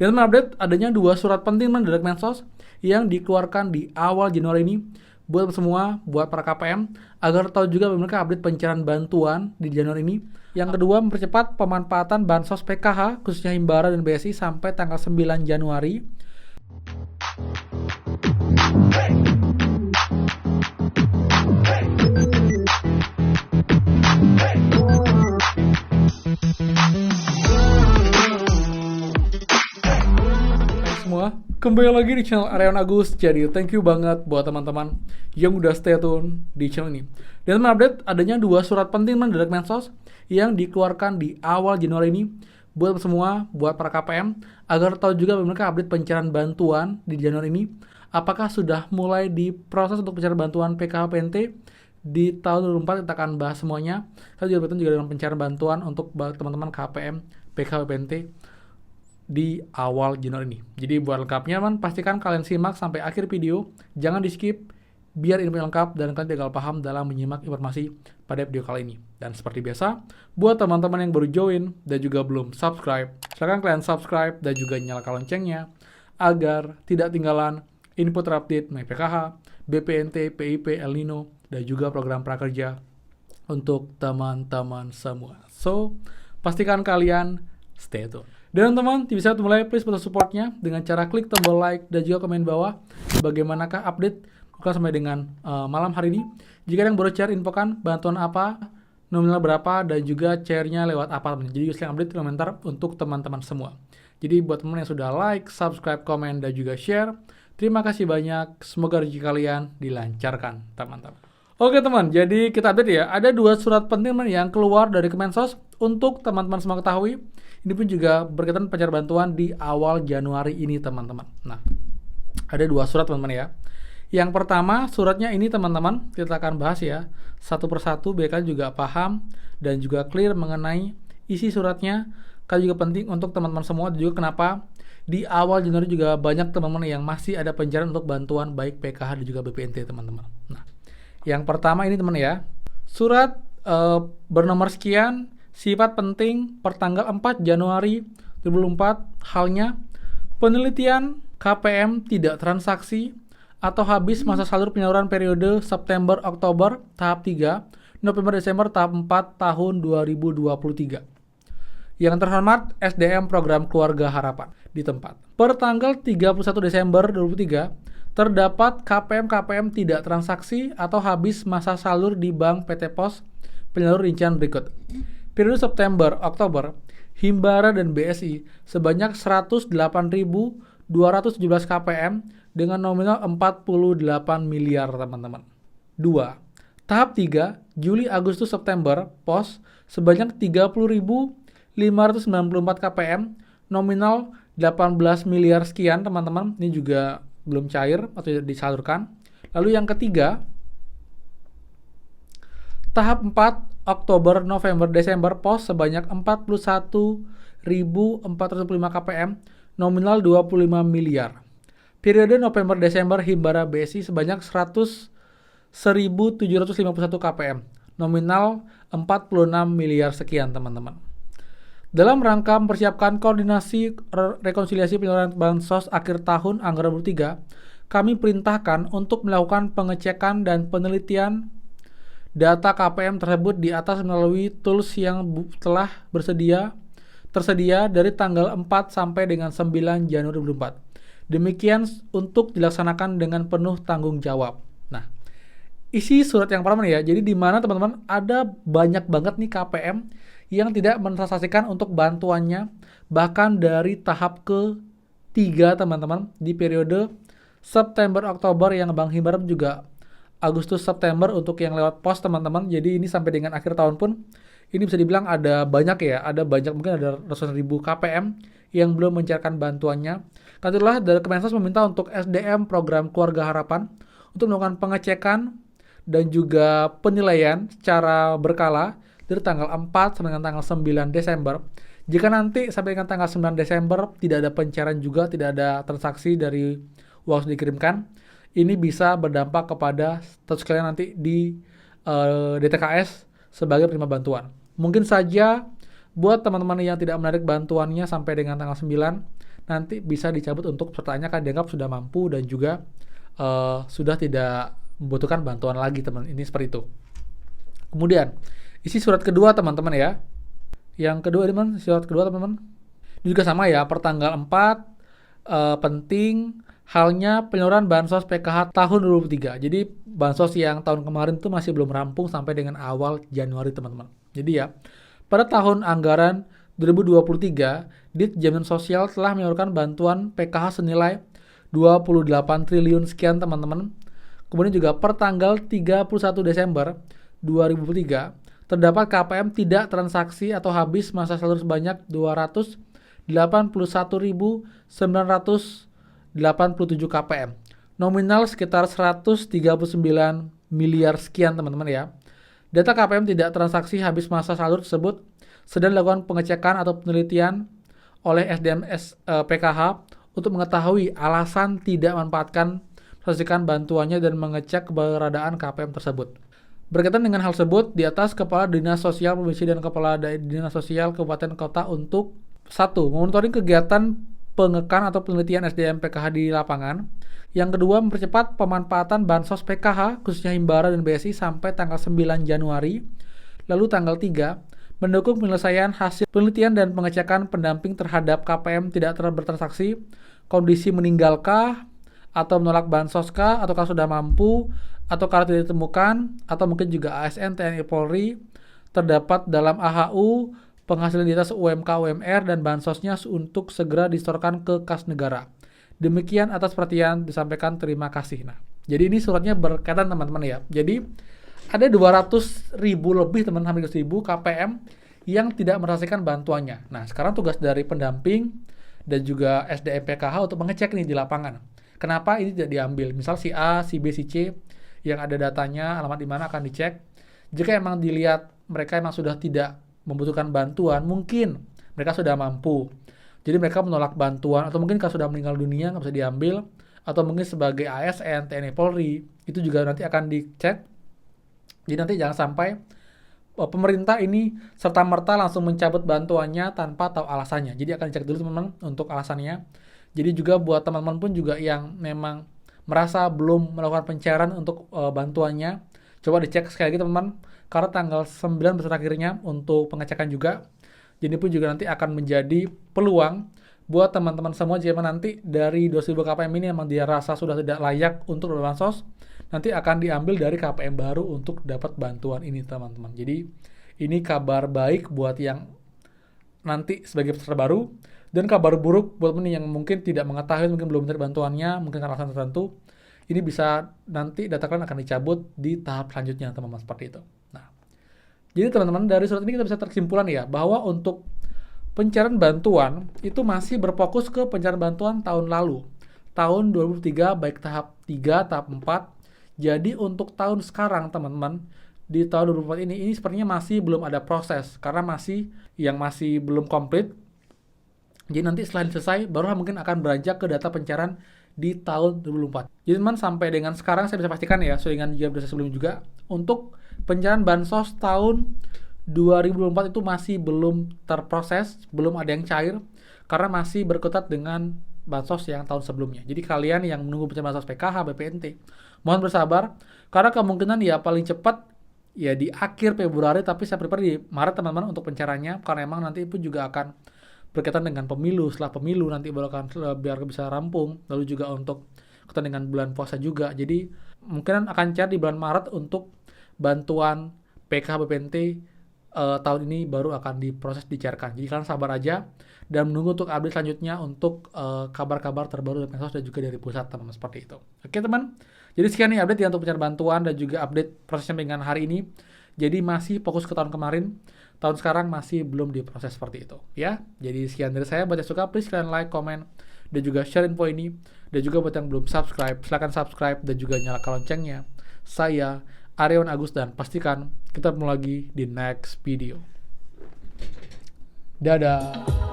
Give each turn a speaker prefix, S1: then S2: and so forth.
S1: Dan update adanya 2 surat penting dari Kemensos yang dikeluarkan di awal Januari ini buat semua, buat para KPM agar tahu juga bagaimana update pencairan bantuan di Januari ini. Yang kedua, mempercepat pemanfaatan bansos PKH khususnya Himbara dan BSI sampai tanggal 9 Januari. Semua kembali lagi di channel Aryawan Agus. Jadi thank you banget buat teman-teman yang udah stay tune di channel ini. Dan update adanya 2 surat penting dari Kemensos yang dikeluarkan di awal Januari ini buat semua, buat para KPM agar tahu juga bagaimana update pencairan bantuan di Januari ini. Apakah sudah mulai diproses untuk pencairan bantuan PKH-PNT di tahun 2024? Kita akan bahas semuanya. Kita juga dengan pencairan bantuan untuk teman-teman KPM PKH-PNT di awal Januari ini. Jadi buat lengkapnya pastikan kalian simak sampai akhir video, jangan di skip biar info lengkap dan kalian tidak paham dalam menyimak informasi pada video kali ini. Dan seperti biasa, buat teman-teman yang baru join dan juga belum subscribe, silakan kalian subscribe dan juga nyalakan loncengnya agar tidak tinggalan info terupdate mengenai PKH, BPNT, PIP, El Nino, dan juga program prakerja untuk teman-teman semua. So, pastikan kalian stay tune. Dan teman-teman, bisa mulai please bantu supportnya dengan cara klik tombol like dan juga komen bawah bagaimanakah update bukan sampai dengan malam hari ini. Jika yang baru share, infokan bantuan apa, nominal berapa, dan juga share-nya lewat apa. Jadi usually update komentar untuk teman-teman semua. Jadi buat teman yang sudah like, subscribe, komen, dan juga share, terima kasih banyak. Semoga rezeki kalian dilancarkan teman-teman. Oke teman, jadi kita update ya. Ada 2 surat penting yang keluar dari Kemensos untuk teman-teman semua ketahui. Ini pun juga berkaitan pencairan bantuan di awal Januari ini teman-teman. Nah, ada 2 surat teman-teman ya. Yang pertama suratnya ini teman-teman, kita akan bahas ya satu persatu biar kalian juga paham dan juga clear mengenai isi suratnya. Kalian juga penting untuk teman-teman semua, dan juga kenapa di awal Januari juga banyak teman-teman yang masih ada pencairan untuk bantuan baik PKH dan juga BPNT teman-teman. Nah, yang pertama ini teman ya, surat bernomor sekian, sifat penting, pertanggal 4 Januari 2024, halnya penelitian KPM tidak transaksi atau habis masa salur penyaluran periode September-Oktober tahap 3, November-Desember tahap 4 tahun 2023. Yang terhormat SDM Program Keluarga Harapan di tempat. Per tanggal 31 Desember 2023, terdapat KPM tidak transaksi atau habis masa salur di Bank PT Pos penyalur rincian berikut. Periode September-Oktober, Himbara dan BSI sebanyak 108.217 KPM dengan nominal 48 miliar teman-teman. 2. Tahap 3, Juli-Agustus-September, Pos sebanyak 30.594 KPM, nominal 18 miliar sekian teman-teman. Ini juga belum cair atau disalurkan. Lalu yang ketiga, tahap 4, Oktober, November, Desember, Pos sebanyak 41.405 KPM, nominal 25 miliar. Periode November, Desember, Himbara BSI sebanyak 100.751 KPM, nominal 46 miliar sekian teman-teman. Dalam rangka mempersiapkan koordinasi rekonsiliasi penyaluran bansos akhir tahun anggaran 2023, kami perintahkan untuk melakukan pengecekan dan penelitian data KPM tersebut di atas melalui tools yang telah tersedia dari tanggal 4 sampai dengan 9 Januari 2024. Demikian untuk dilaksanakan dengan penuh tanggung jawab. Nah, isi surat yang pertama ya, jadi di mana teman-teman ada banyak banget nih KPM yang tidak mentransaksikan untuk bantuannya, bahkan dari tahap ke-3 teman-teman di periode September-Oktober yang Bank Himbara juga Agustus-September untuk yang lewat pos teman-teman. Jadi ini sampai dengan akhir tahun pun ini bisa dibilang ada banyak ya, mungkin ada ratusan ribu KPM yang belum mencairkan bantuannya. Karena itulah dari Kemensos meminta untuk SDM Program Keluarga Harapan untuk melakukan pengecekan dan juga penilaian secara berkala dari tanggal 4 sampai dengan tanggal 9 Desember. Jika nanti sampai dengan tanggal 9 Desember tidak ada pencairan juga, tidak ada transaksi dari uang yang dikirimkan, ini bisa berdampak kepada status kalian nanti di DTKS sebagai penerima bantuan. Mungkin saja buat teman-teman yang tidak menarik bantuannya sampai dengan tanggal 9, nanti bisa dicabut untuk pesertanya kan dianggap sudah mampu dan juga sudah tidak membutuhkan bantuan lagi teman. Ini seperti itu. Kemudian isi surat kedua teman-teman ya. Yang kedua teman, surat kedua teman-teman. Ini juga sama ya, per tanggal 4 penting halnya penyaluran bansos PKH tahun 2023. Jadi bansos yang tahun kemarin itu masih belum rampung sampai dengan awal Januari teman-teman. Jadi ya, pada tahun anggaran 2023, Ditjen Sosial telah menyalurkan bantuan PKH senilai 28 triliun sekian teman-teman. Kemudian juga per tanggal 31 Desember 2023, terdapat KPM tidak transaksi atau habis masa salur sebanyak 281.987 KPM. Nominal sekitar 139 miliar sekian teman-teman ya. Data KPM tidak transaksi habis masa salur tersebut sedang dilakukan pengecekan atau penelitian oleh SDM PKH untuk mengetahui alasan tidak memanfaatkan bantuannya dan mengecek keberadaan KPM tersebut. Berkaitan dengan hal tersebut, di atas Kepala Dinas Sosial Provinsi dan Kepala Dinas Sosial Kabupaten Kota untuk 1. Monitoring kegiatan pengekan atau penelitian SDM PKH di lapangan. Yang kedua, mempercepat pemanfaatan bansos PKH, khususnya Himbara dan BSI sampai tanggal 9 Januari. Lalu tanggal 3, mendukung penyelesaian hasil penelitian dan pengecekan pendamping terhadap KPM tidak bertransaksi, kondisi meninggalkah, atau menolak bansoskah, ataukah sudah mampu, atau kalau tidak ditemukan, atau mungkin juga ASN, TNI, Polri, terdapat dalam AHU, penghasilan di atas UMK, UMR, dan bansosnya untuk segera disetorkan ke kas negara. Demikian atas perhatian disampaikan, terima kasih. Nah, jadi ini suratnya berkaitan teman-teman ya. Jadi ada 200.000 lebih teman, hampir 1.000 KPM yang tidak merasakan bantuannya. Nah, sekarang tugas dari pendamping dan juga SDM PKH untuk mengecek nih di lapangan. Kenapa ini tidak diambil? Misal si A, si B, si C yang ada datanya, alamat di mana akan dicek. Jika emang dilihat mereka emang sudah tidak membutuhkan bantuan, mungkin mereka sudah mampu. Jadi mereka menolak bantuan, atau mungkin kalau sudah meninggal dunia nggak bisa diambil, atau mungkin sebagai ASN, TNI, Polri, itu juga nanti akan dicek. Jadi nanti jangan sampai pemerintah ini serta-merta langsung mencabut bantuannya tanpa tahu alasannya. Jadi akan dicek dulu teman-teman untuk alasannya. Jadi juga buat teman-teman pun juga yang memang merasa belum melakukan pencairan untuk bantuannya, coba dicek sekali lagi teman-teman, karena tanggal 9 besar akhirnya untuk pengecekan juga. Jadi pun juga nanti akan menjadi peluang buat teman-teman semua jika nanti dari 2.000 KPM ini memang dia rasa sudah tidak layak untuk bansos, nanti akan diambil dari KPM baru untuk dapat bantuan ini teman-teman. Jadi ini kabar baik buat yang nanti sebagai peserta baru, dan kabar buruk buat teman yang mungkin tidak mengetahui, mungkin belum mencari bantuannya, mungkin karena alasan tertentu. Ini bisa nanti data kalian akan dicabut di tahap selanjutnya teman-teman, seperti itu. Nah, jadi teman-teman dari surat ini kita bisa terkesimpulan ya bahwa untuk pencairan bantuan itu masih berfokus ke pencairan bantuan tahun lalu, tahun 2023 baik tahap 3, tahap 4. Jadi untuk tahun sekarang teman-teman, di tahun 2024 ini sepertinya masih belum ada proses karena masih belum komplit. Jadi nanti setelah selesai baru mungkin akan beranjak ke data pencairan di tahun 2024. Jadi teman sampai dengan sekarang saya bisa pastikan ya, sesuai dengan jawab sebelumnya juga, untuk pencairan bansos tahun 2024 itu masih belum terproses, belum ada yang cair karena masih berkutat dengan bansos yang tahun sebelumnya. Jadi kalian yang menunggu pencairan bansos PKH, BPNT, mohon bersabar karena kemungkinan ya paling cepat ya di akhir Februari, tapi saya prepare di Maret teman-teman untuk pencairannya, karena emang nanti itu juga akan berkaitan dengan pemilu. Setelah pemilu nanti baru akan biar bisa rampung, lalu juga untuk berkaitan dengan bulan puasa juga. Jadi mungkin akan cair di bulan Maret untuk bantuan PKH BPNT tahun ini baru akan diproses dicairkan. Jadi kalian sabar aja dan menunggu untuk update selanjutnya untuk kabar-kabar terbaru dari Mensos dan juga dari pusat teman-teman, seperti itu. Oke teman, jadi sekian nih update ya untuk pencarian bantuan dan juga update prosesnya dengan hari ini. Jadi masih fokus ke tahun kemarin, tahun sekarang masih belum diproses seperti itu ya. Jadi sekian dari saya, buat yang suka please kalian like, komen, dan juga share info ini. Dan juga buat yang belum subscribe, silahkan subscribe dan juga nyalakan loncengnya. Saya Aryawan Agus dan pastikan kita ketemu lagi di next video. Dadah.